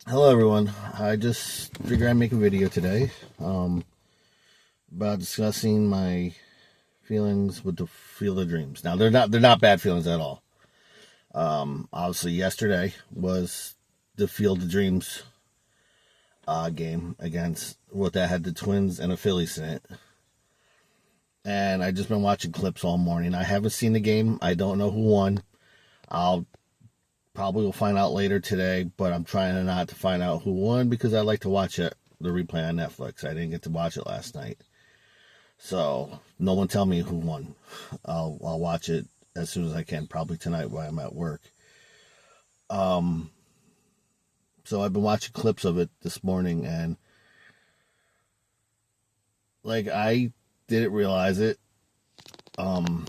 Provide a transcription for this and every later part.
Hello, everyone. I just figured I'd make a video today about discussing my feelings with the Field of Dreams. Now, they're not bad feelings at all. Obviously, yesterday was the Field of Dreams game against what that had the Twins and the Phillies in it. And I just been watching clips all morning. I haven't seen the game. I don't know who won. I'll probably will find out later today, but I'm trying not to find out who won because I like to watch it, the replay on Netflix. I didn't get to watch it last night. So no one tell me who won. I'll watch it as soon as I can, probably tonight while I'm at work. So I've been watching clips of it this morning, and like I didn't realize it. But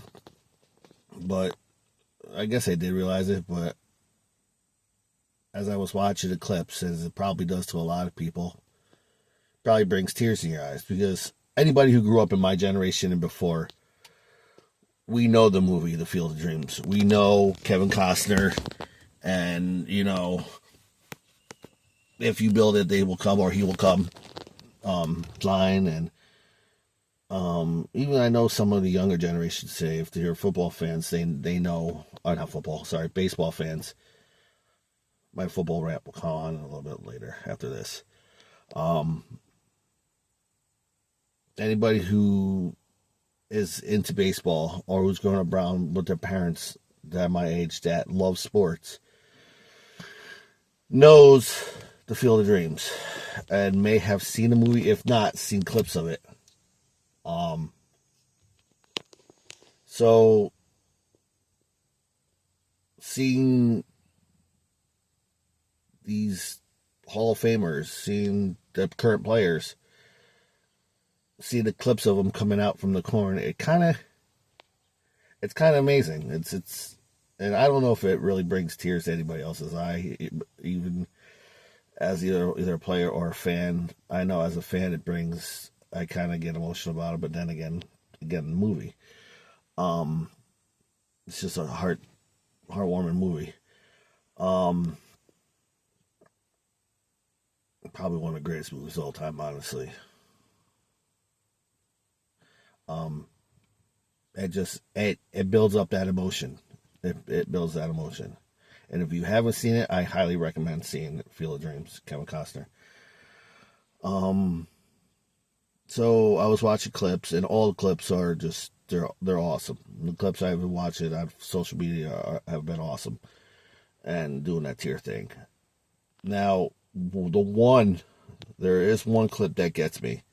I guess I did realize it, but as I was watching the clips, as it probably does to a lot of people, probably brings tears in your eyes because anybody who grew up in my generation and before, we know the movie The Field of Dreams. We know Kevin Costner, and if you build it, they will come or he will come. Line, and even I know some of the younger generations say if they're football fans, they know, or not football, sorry, baseball fans. My football rant will come on a little bit later after this. Anybody who is into baseball or who's grown up around with their parents that are my age that love sports knows the Field of Dreams and may have seen the movie, if not seen clips of it. So seeing these Hall of Famers, seeing the current players, see the clips of them coming out from the corn, it's kind of amazing. And I don't know if it really brings tears to anybody else's eye, even as either a player or a fan. I know as a fan I kind of get emotional about it, but then again, the movie, it's just a heartwarming movie. Probably one of the greatest movies of all time, honestly. It builds up that emotion. It builds that emotion. And if you haven't seen it, I highly recommend seeing Field of Dreams, Kevin Costner. So I was watching clips, and all the clips are just they're awesome. The clips I've been watching on social media have been awesome, and doing that tier thing. Now, there is one clip that gets me.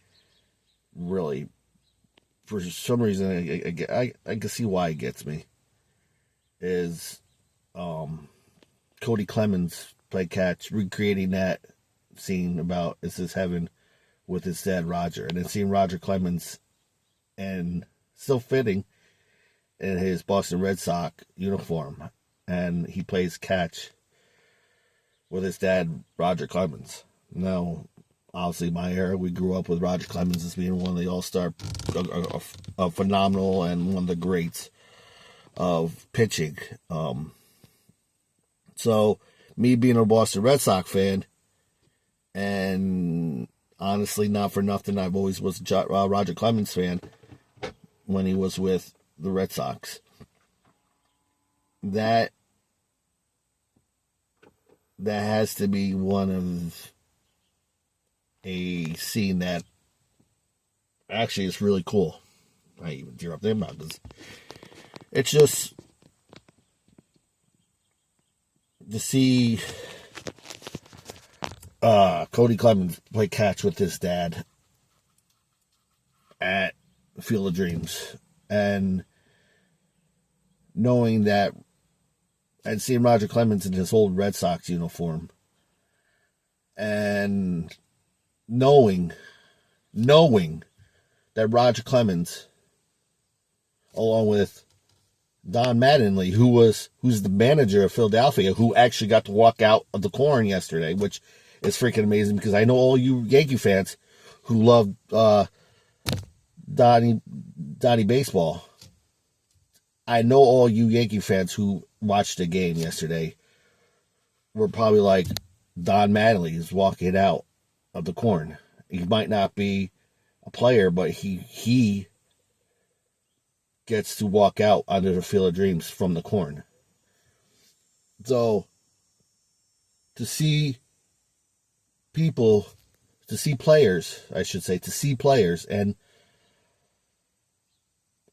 Really, for some reason, I can see why it gets me. Is Cody Clemens play catch, recreating that scene about Is This Heaven with his dad Roger, and then seeing Roger Clemens and still fitting in his Boston Red Sox uniform, and he plays catch with his dad Roger Clemens. Now, obviously, my era, we grew up with Roger Clemens as being one of the all-star, phenomenal, and one of the greats of pitching. So, me being a Boston Red Sox fan, and honestly, not for nothing, I've always was a Roger Clemens fan when he was with the Red Sox. That has to be one of a scene that actually is really cool. I even tear up there about this. It's just to see Cody Clemens play catch with his dad at Field of Dreams, and knowing that, and seeing Roger Clemens in his old Red Sox uniform, and knowing that Roger Clemens, along with Don Mattingly, who's the manager of Philadelphia, who actually got to walk out of the corn yesterday, which is freaking amazing because I know all you Yankee fans who love Donnie baseball. I know all you Yankee fans who watched the game yesterday were probably like, Don Mattingly is walking out of the corn. He might not be a player, but he gets to walk out under the Field of Dreams from the corn. So to see people, to see players, I should say, to see players and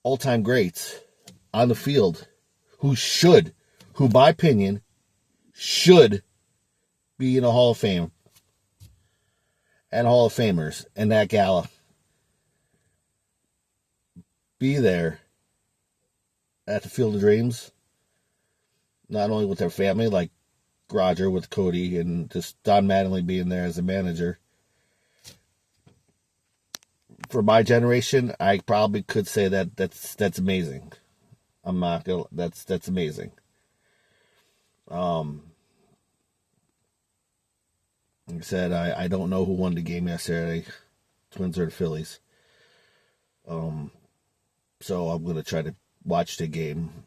all-time greats on the field who, my opinion, should be in a Hall of Fame and Hall of Famers in that gala, be there at the Field of Dreams, not only with their family, like Roger with Cody, and just Don Mattingly being there as a manager. For my generation, I probably could say that's amazing. I'm not gonna. That's amazing. Like I said, I don't know who won the game yesterday, Twins or the Phillies. So I'm gonna try to watch the game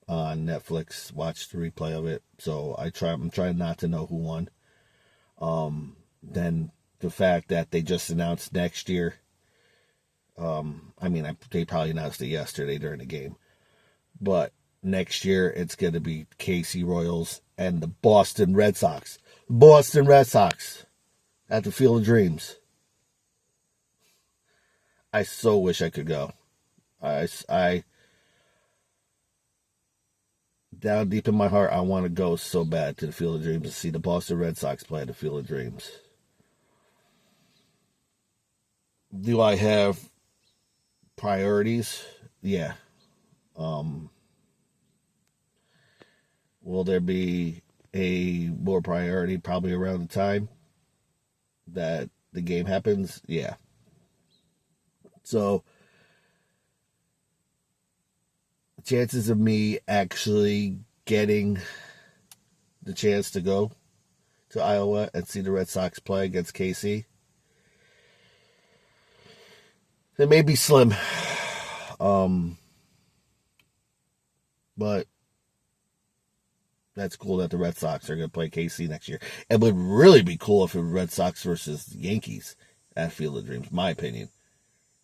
on Netflix, watch the replay of it. So I'm trying not to know who won. Then the fact that they just announced next year. They probably announced it yesterday during the game, but next year it's going to be KC Royals and the Boston Red Sox. Boston Red Sox at the Field of Dreams. I so wish I could go. I down deep in my heart, I want to go so bad to the Field of Dreams to see the Boston Red Sox play at the Field of Dreams. Do I have priorities? Yeah. Will there be a more priority probably around the time that the game happens? Yeah. So, chances of me actually getting the chance to go to Iowa and see the Red Sox play against KC, it may be slim. But that's cool that the Red Sox are going to play KC next year. It would really be cool if it was Red Sox versus Yankees at Field of Dreams, my opinion.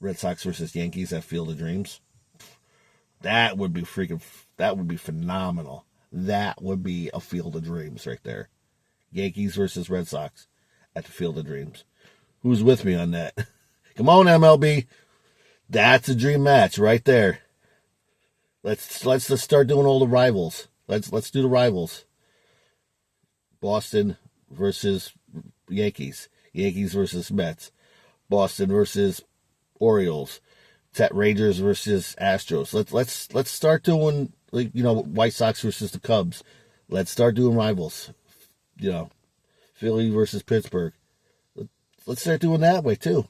Red Sox versus Yankees at Field of Dreams. That would be phenomenal. That would be a Field of Dreams right there. Yankees versus Red Sox at the Field of Dreams. Who's with me on that? Come on, MLB. That's a dream match right there. Let's start doing all the rivals. Let's do the rivals. Boston versus Yankees. Yankees versus Mets. Boston versus Orioles. Rangers versus Astros. Let's start doing White Sox versus the Cubs. Let's start doing rivals. Philly versus Pittsburgh. Let's start doing that way too.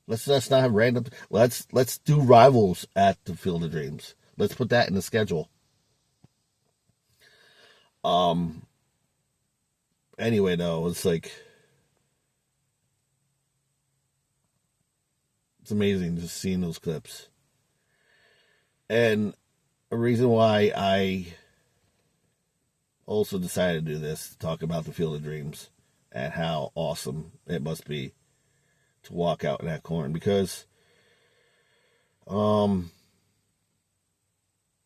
Let's not have random. Let's do rivals at the Field of Dreams. Let's put that in the schedule. Anyway, though, it's amazing just seeing those clips. And a reason why I also decided to do this, to talk about the Field of Dreams and how awesome it must be to walk out in that corn, because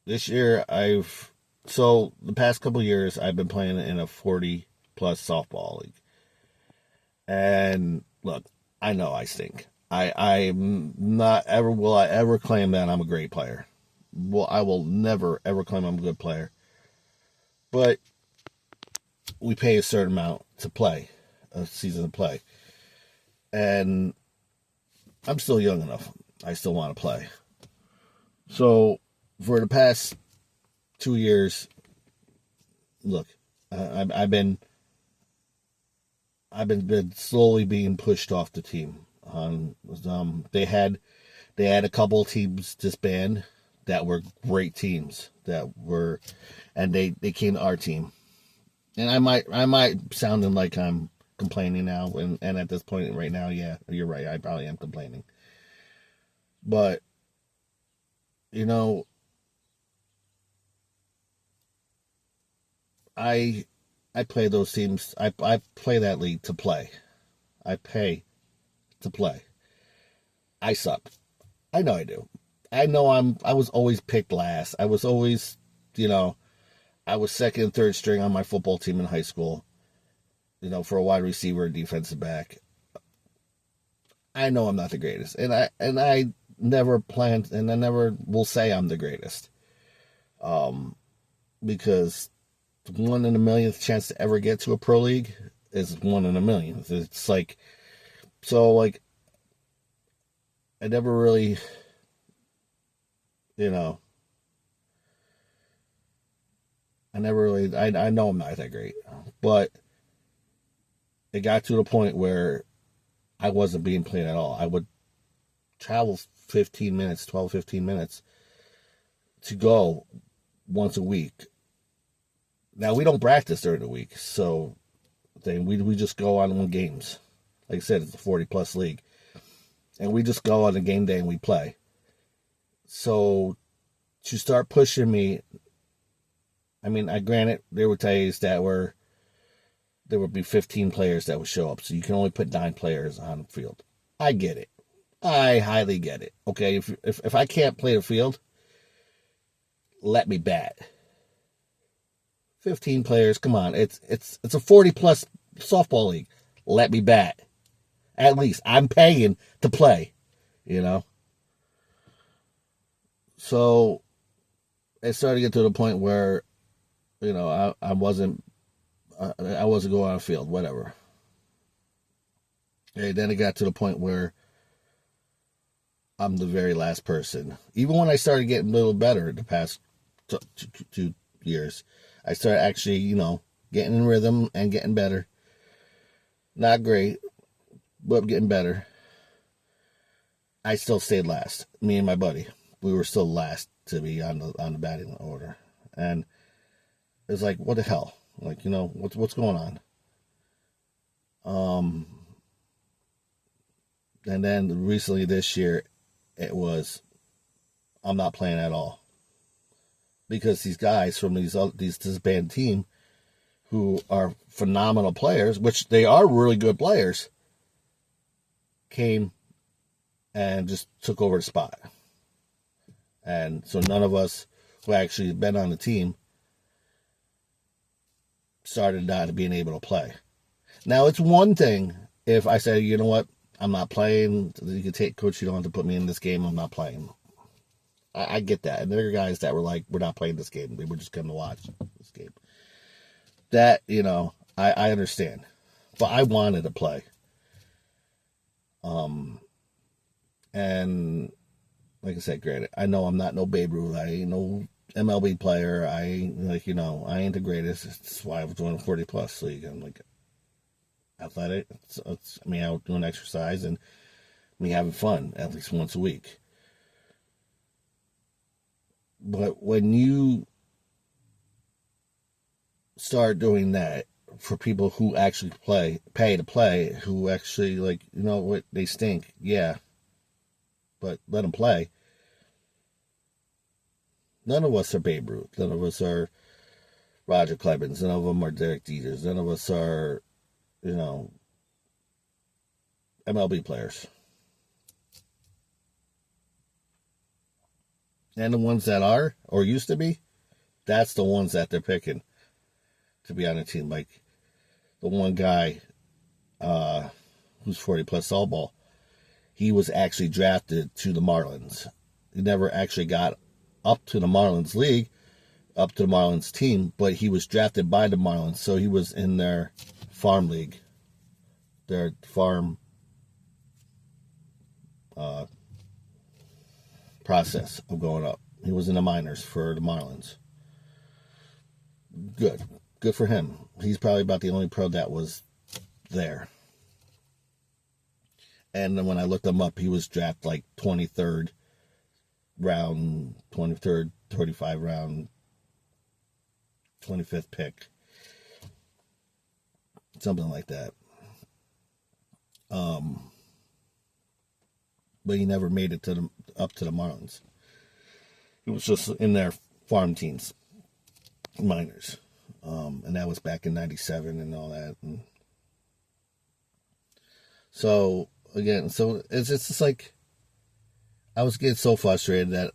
this year the past couple of years I've been playing in a 40 plus softball league. And look, I know I stink. I'm not ever, will I ever claim that I'm a great player. Well, I will never ever claim I'm a good player. But we pay a certain amount to play, a season to play. And I'm still young enough. I still want to play. So for the past 2 years, look, I've been slowly being pushed off the team. They had a couple of teams disband that were great teams and they came to our team. And I might sounding like I'm complaining now, and at this point right now, yeah, you're right, I probably am complaining. But I I play those teams. I play that league to play. I pay to play. I suck. I know I do. I know I was always picked last. I was always, I was second and third string on my football team in high school, for a wide receiver and defensive back. I know I'm not the greatest. And I never planned, and I never will say I'm the greatest. Because 1 in a millionth chance to ever get to a pro league is 1 in a million. It's like, so I never really, I know I'm not that great, but it got to the point where I wasn't being played at all. I would travel 15 minutes, 12, 15 minutes to go once a week. Now, we don't practice during the week, so we just go on games. Like I said, it's a 40-plus league. And we just go on a game day and we play. So, to start pushing me, I granted, there were days that there would be 15 players that would show up, so you can only put 9 players on the field. I get it. I highly get it. Okay, if I can't play the field, let me bat. 15 players, come on. It's a 40-plus softball league. Let me bat. At least I'm paying to play, So it started to get to the point where, I wasn't going on the field, whatever. And then it got to the point where I'm the very last person. Even when I started getting a little better the past 2 years, I started actually, getting in rhythm and getting better. Not great, but getting better. I still stayed last. Me and my buddy, we were still last to be on the batting order, and it's like, what the hell? Like, what's going on? And then recently this year, it was, I'm not playing at all. Because these guys from this band team, who are phenomenal players, which they are really good players, came and just took over the spot. And so none of us who actually been on the team started not being able to play. Now, it's one thing if I say, you know what, I'm not playing. You can take, coach, you don't have to put me in this game. I'm not playing. I get that. And there are guys that were like, we're not playing this game. They were just coming to watch this game. That, I understand. But I wanted to play. And like I said, granted, I know I'm not no Babe Ruth. I ain't no MLB player. I ain't the greatest. That's why I was doing a 40-plus league. I'm like athletic. It's me out doing exercise and me having fun at least once a week. But when you start doing that for people who actually pay to play, who actually what, they stink, yeah, but let them play. None of us are Babe Ruth. None of us are Roger Clemens. None of them are Derek Jeters. None of us are, MLB players. And the ones that are, or used to be, that's the ones that they're picking to be on a team. Like the one guy who's 40-plus softball, he was actually drafted to the Marlins. He never actually got up to the Marlins league, up to the Marlins team, but he was drafted by the Marlins, so he was in their farm league, their farm process of going up. He was in the minors for the Marlins. Good for him. He's probably about the only pro that was there. And then when I looked him up, he was drafted like 23rd round, 23rd, 35 round, 25th pick. Something like that. But he never made it up to the Marlins. He was just in their farm teams, minors. And that was back in '97 and all that. And so again, so it's just like I was getting so frustrated that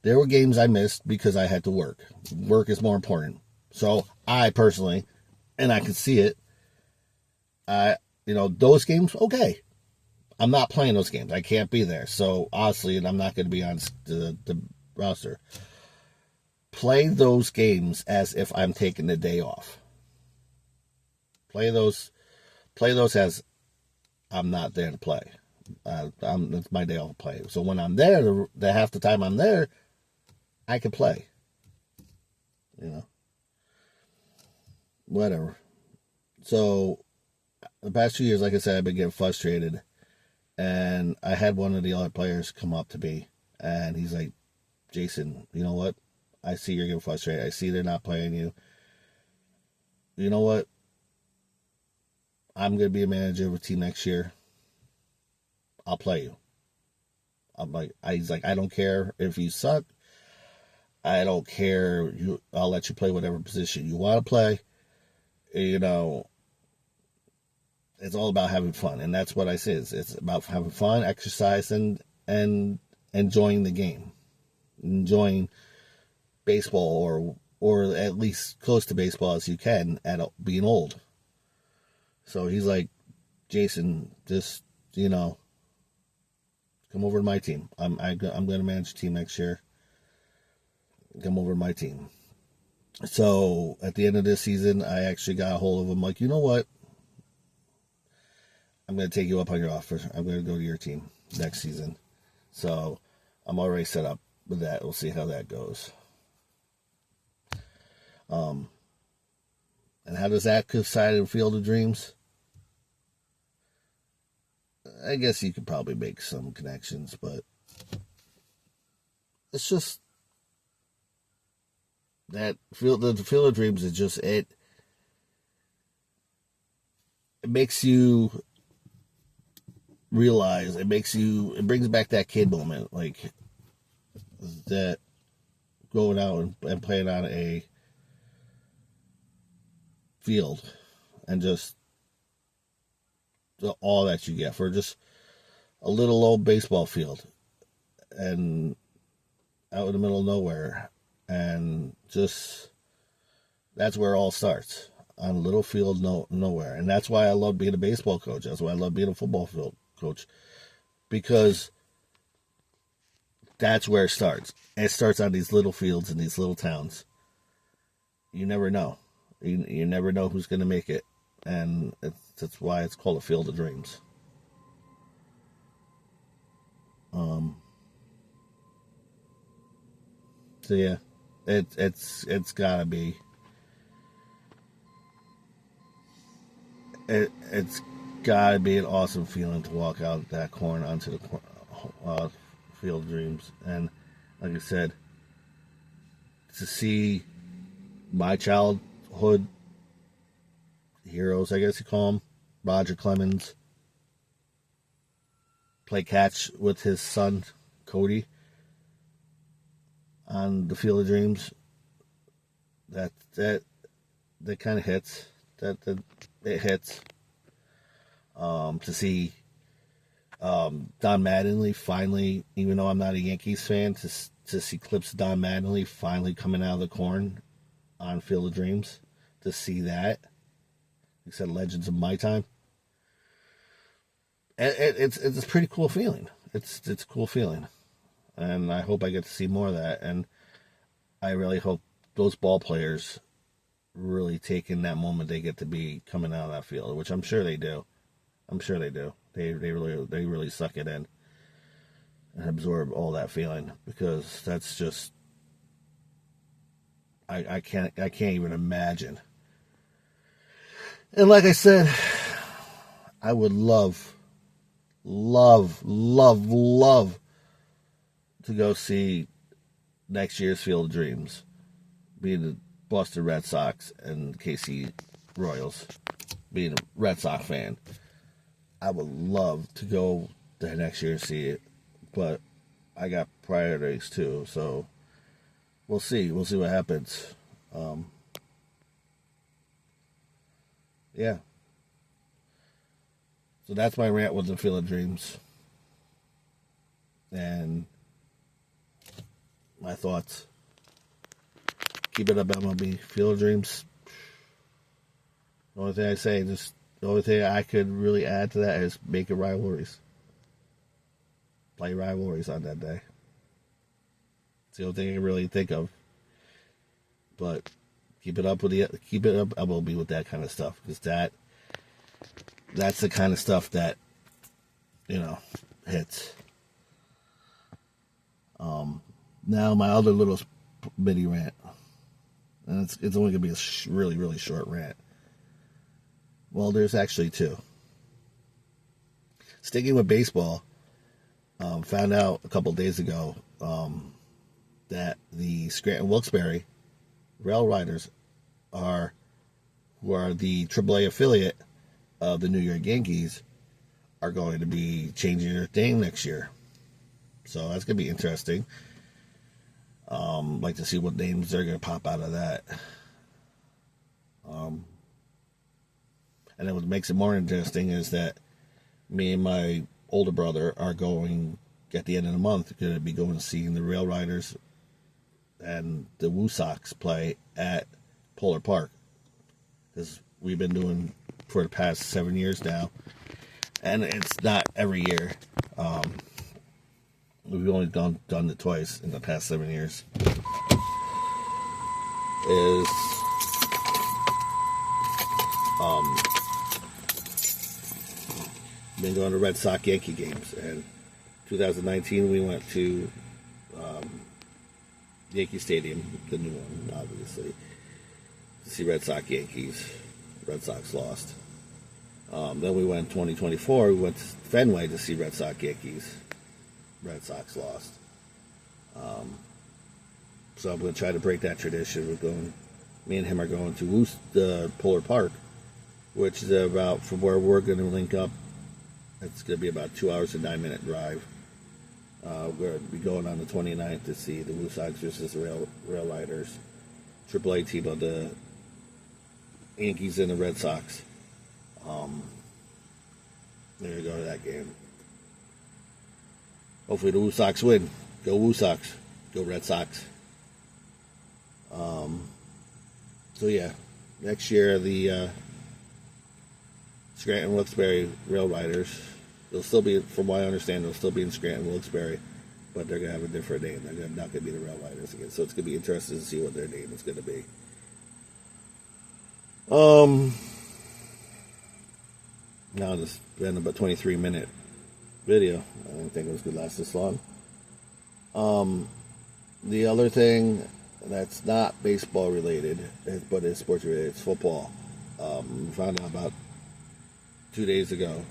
there were games I missed because I had to work. Work is more important. So I personally, and I can see it. Those games, okay. I'm not playing those games. I can't be there. So obviously, I'm not going to be on the roster. Play those games as if I'm taking the day off. Play those as I'm not there to play. It's my day off to play. So when I'm there, the half the time I'm there, I can play. Whatever. So the past 2 years, like I said, I've been getting frustrated. And I had one of the other players come up to me, and he's like, Jason, you know what? I see you're getting frustrated. I see they're not playing you. You know what? I'm going to be a manager of a team next year. I'll play you. He's like, I don't care if you suck. I don't care. I'll let you play whatever position you want to play. It's all about having fun, and that's what I say. It's about having fun, exercise, and enjoying the game, enjoying baseball, or at least close to baseball as you can at being old. So he's like, Jason, just come over to my team. I'm going to manage the team next year. Come over to my team. So at the end of this season, I actually got a hold of him. Like, you know what? I'm going to take you up on your offer. I'm going to go to your team next season. So I'm already set up with that. We'll see how that goes. And how does that coincide in Field of Dreams? I guess you could probably make some connections, but it's just that the Field of Dreams is just it makes you realize, it brings back that kid moment, like that going out and playing on a field and just all that you get for just a little old baseball field and out in the middle of nowhere, and just that's where it all starts, on a little field nowhere. And that's why I love being a baseball coach. That's why I love being a football field coach, because that's where it starts. And it starts on these little fields in these little towns. You never know. You never know who's going to make it. And that's why it's called a Field of Dreams. So yeah, it's gotta be. It's gotta be an awesome feeling to walk out that corn onto the Field of Dreams. And like I said, to see my childhood heroes, I guess you call them, Roger Clemens, play catch with his son Cody on the Field of Dreams. That kind of hits. It hits. To see Don Mattingly finally, even though I'm not a Yankees fan, to see clips of Don Mattingly finally coming out of the corn on Field of Dreams, to see that. He said legends of my time. It's a pretty cool feeling. It's a cool feeling, and I hope I get to see more of that. And I really hope those ball players really take in that moment they get to be coming out of that field, which I'm sure they do. They really suck it in and absorb all that feeling, because that's just I can't even imagine. And like I said, I would love to go see next year's Field of Dreams, being the Boston Red Sox and KC Royals, being a Red Sox fan. I would love to go there next year and see it, but I got priorities too, so we'll see. We'll see what happens. yeah. So that's my rant with the Field of Dreams. And my thoughts. Keep it up, MLB. Field of Dreams. The only thing I say, just the only thing I could really add to that is make it rivalries. Play rivalries on that day. It's the only thing I can really think of. But keep it up MLB with that kind of stuff, because that's the kind of stuff that hits. Now my other little mini rant, and it's only gonna be a really really short rant. Well, there's actually two. Sticking with baseball, found out a couple days ago that the Scranton Wilkes-Barre Rail Riders who are the AAA affiliate of the New York Yankees, are going to be changing their name next year. So that's going to be interesting. Like to see what names they're going to pop out of that. And then what makes it more interesting is that me and my older brother are going, at the end of the month, going to be going to see the Rail Riders and the Woo Sox play at Polar Park. Because we've been doing for the past 7 years now. And it's not every year. We've only done it twice in the past 7 years. Been going to Red Sox Yankee games, and 2019 we went to Yankee Stadium, the new one, obviously, to see Red Sox Yankees. Red Sox lost. Then we went 2024. We went to Fenway to see Red Sox Yankees. Red Sox lost. So I'm going to try to break that tradition. Me and him are going to Polar Park, which is about from where we're going to link up. It's going to be about 2 hours and 9-minute drive. We're going to be going on the 29th to see the Woo Sox versus the Rail Riders, AAA team of the Yankees and the Red Sox. There you go to that game. Hopefully the Woo Sox win. Go Woo Sox. Go Red Sox. So yeah, next year the Scranton Wilkes-Barre Rail Riders, they'll still be, from what I understand, they'll still be in Scranton Wilkes-Barre, but they're going to have a different name. They're not going to be the Rail Riders again. So it's going to be interesting to see what their name is going to be. Now this has been about 23-minute video. I didn't think it was going to last this long. The other thing that's not baseball related, but is sports related, it's football. We found out about 2 days ago,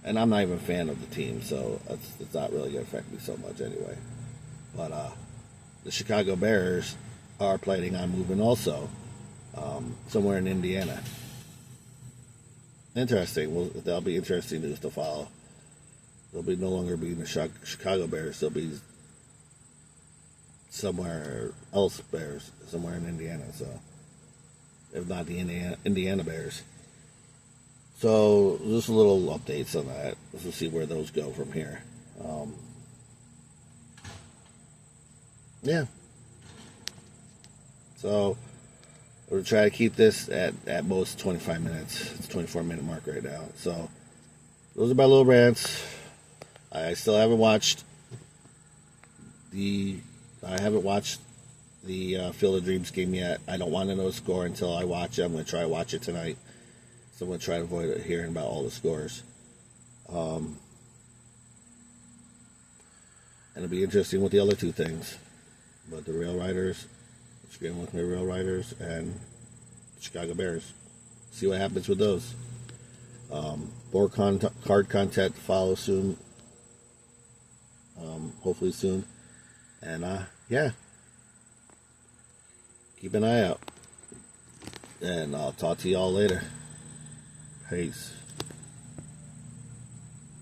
and I'm not even a fan of the team, so it's not really going to affect me so much anyway. But the Chicago Bears are planning on moving also, somewhere in Indiana. Interesting. Well, that'll be interesting news to follow. They'll be no longer being the Chicago Bears. They'll be somewhere else Bears, somewhere in Indiana. So, if not the Indiana Bears. So, just a little updates on that. Let's see where those go from here. Yeah. So, we'll try to keep this at most 25 minutes. It's a 24-minute mark right now. So, those are my little rants. I still haven't watched the Field of Dreams game yet. I don't want to know the score until I watch it. I'm going to try to watch it tonight. So I'm going to try to avoid hearing about all the scores. And it'll be interesting with the other two things. But the Rail Riders, Scranton Wilkes-Barre Rail Riders, and Chicago Bears. See what happens with those. More card content to follow soon. Hopefully soon. And yeah. Keep an eye out. And I'll talk to y'all later. Peace.